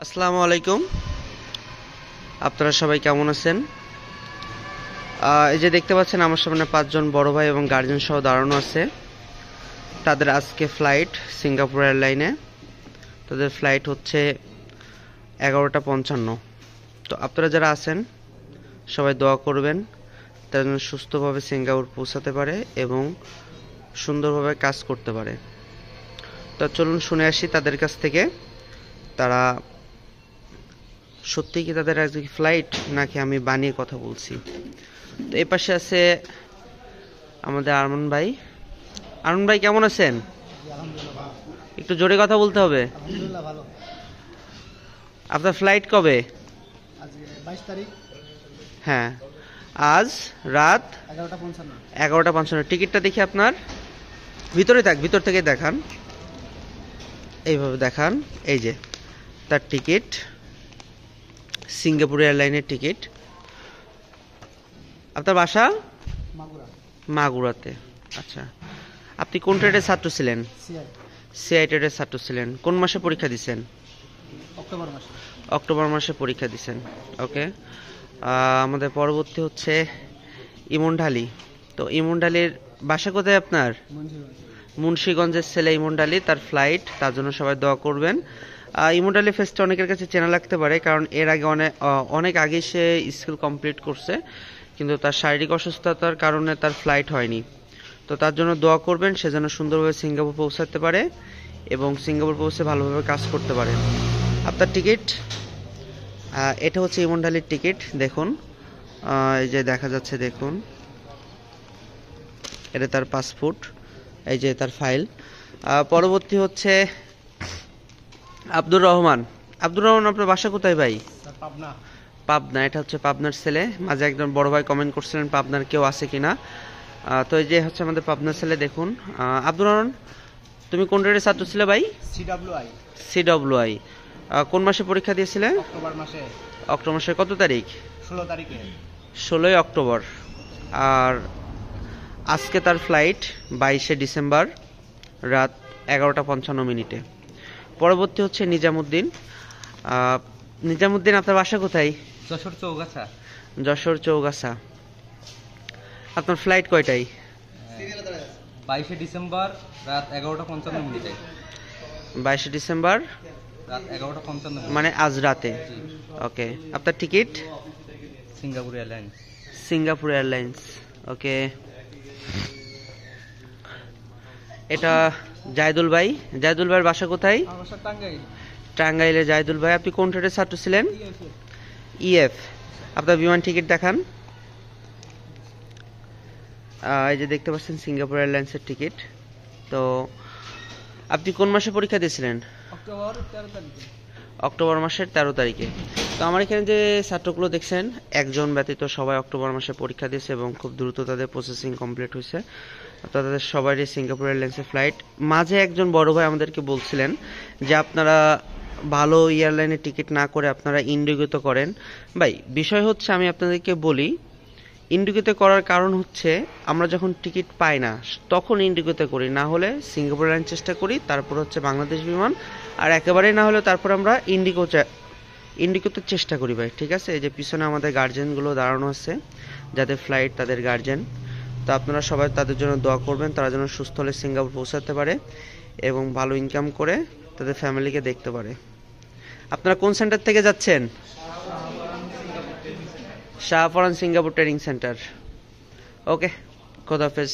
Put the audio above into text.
আসসালামু আলাইকুম। আপনারা সবাই কেমন আছেন? এই যে দেখতে পাচ্ছেন আমার সামনে 5 জন বড় ভাই এবং গার্জিয়ান সহ দাঁড়ানো আছে। তাদের আজকে ফ্লাইট সিঙ্গাপুর এয়ারলাইনে। তাদের ফ্লাইট হচ্ছে 11:55। তো আপনারা যারা আছেন সবাই দোয়া করবেন তারা যেন সুস্থভাবে সিঙ্গাপুর পৌঁছাতে পারে এবং সুন্দরভাবে কাজ করতে পারে। তো চলুন শুনে আসি তাদের কাছ থেকে তারা সত্যি কি তাদের আজকে ফ্লাইট নাকি আমি বানিয়ে কথা বলছি। তো এই পাশে আছে আমাদের আরমান ভাই। আরমান ভাই কেমন আছেন? একটু জোরে কথা বলতে হবে। আপনার ফ্লাইট কবে? 22 তারিখ। হ্যাঁ, আজ রাত 11:55। টিকিটটা দেখি আপনার। ভিতর থেকে দেখান, এইভাবে দেখান। এই যে তার টিকিট, সিঙ্গাপুর এয়ারলাইনের টিকিট। আপনার বাসা মাগুরাতে। আচ্ছা, আপনি কোন ট্রেডের ছাত্র ছিলেন? সিআই ট্রেডের ছাত্র ছিলেন। কোন মাসে পরীক্ষা দিচ্ছেন? অক্টোবর মাসে পরীক্ষা দিচ্ছেন। ওকে। আমাদের পরবর্তী হচ্ছে ইমন ঢালি। তো ইমন ঢালির বাসা কোথায় আপনার? মুন্সিগঞ্জের ছেলে ইমন ঢালি, তার ফ্লাইট, তার জন্য সবাই দোয়া করবেন। ইমন ঢালি ফেসটা অনেকের কাছে চেনা লাগতে পারে, কারণ এর আগে অনেক আগে সে স্কুল কমপ্লিট করছে, কিন্তু তার শারীরিক অসুস্থতার কারণে তার ফ্লাইট হয়নি। তো তার জন্য দোয়া করবেন, সে যেন সুন্দরভাবে সিঙ্গাপুর পৌঁছাতে পারে এবং সিঙ্গাপুর পৌঁছে ভালোভাবে কাজ করতে পারে। আপনার টিকিট, এটা হচ্ছে ইমন ঢালির টিকিট। দেখুন, এই যে দেখা যাচ্ছে, দেখুন এটা তার পাসপোর্ট, এই যে তার ফাইল। পরবর্তী হচ্ছে আব্দুর রহমান। আপনার বাসা কোথায় ভাই? পাবনা। এটা হচ্ছে পাবনার ছেলে। মাঝে একজন বড় ভাই কমেন্ট করছিলেন পাবনার কেউ আছে কিনা। তো এই যে হচ্ছে আমাদের পাবনার ছেলে। দেখুন, আব্দুর রহমান, তুমি কোন রেটের ছাত্র ছিলে ভাই? সিডব্লিউআই। কোন মাসে পরীক্ষা দিয়েছিলে? অক্টোবর মাসের কত তারিখ? 16 অক্টোবর। আর আজকে তার ফ্লাইট 22 ডিসেম্বর রাত 11:55। পরবর্তী হচ্ছে নিজামুদ্দিন। আপনার বাসা কোথায়? যশোর চৌগাছা। আপনার ফ্লাইট কয়টায়? 22 ডিসেম্বর রাত 11:55। 22 ডিসেম্বর রাত 11:55, মানে আজ রাতে। ওকে। আপনার টিকিট? Singapore airlines. ওকে। এটা জায়দুল ভাই। জায়দুল ভাইয়ের বাসা কোথায়? টাঙ্গাইলে জায়দুল ভাই। আপনি কোন ট্রেডের ছাত্র ছিলেন? ইএফ। আপনার বিমান টিকিট দেখান। এই যে দেখতে পাচ্ছেন সিঙ্গাপুর এয়ারলাইন্সের টিকিট। তো আপনি কোন মাসে পরীক্ষা দিয়েছিলেন? অক্টোবর মাসের 13 তারিখে। তো আমার এখানে যে ছাত্রগুলো দেখছেন, একজন ব্যতীত সবাই অক্টোবর মাসে পরীক্ষা দিয়েছে এবং খুব দ্রুত তাদের প্রসেসিং কমপ্লিট হয়েছে। তাদের সবারই সিঙ্গাপুর এয়ারলাইন্সের ফ্লাইট। মাঝে একজন বড় ভাই আমাদেরকে বলছিলেন যে আপনারা ভালো এয়ারলাইনের টিকিট না করে আপনারা ইন্ডিগোতে করেন। ভাই, বিষয় হচ্ছে, আমি আপনাদেরকে বলি, ইন্ডিগোতে করার কারণ হচ্ছে আমরা যখন টিকিট পাই না তখন ইন্ডিগোতে করি, না হলে সিঙ্গাপুর এয়ারলাইন চেষ্টা করি, তারপর হচ্ছে বাংলাদেশ বিমান, আর একেবারেই না হলে তারপর আমরা ইন্ডিগোতে চেষ্টা করি ভাই। ঠিক আছে? এই যে পিছনে আমাদের গার্জেনগুলো দাঁড়ানো আছে, যাদের ফ্লাইট তাদের গার্জেন। তো আপনারা সবাই তাদের জন্য দোয়া করবেন, তারা যেন সুস্থ হলে সিঙ্গাপুর পৌঁছাতে পারে এবং ভালো ইনকাম করে তাদের ফ্যামিলিকে দেখতে পারে। আপনারা কোন সেন্টার থেকে যাচ্ছেন? Shahporan Singapore training centre. Okay, খোদা হাফেজ।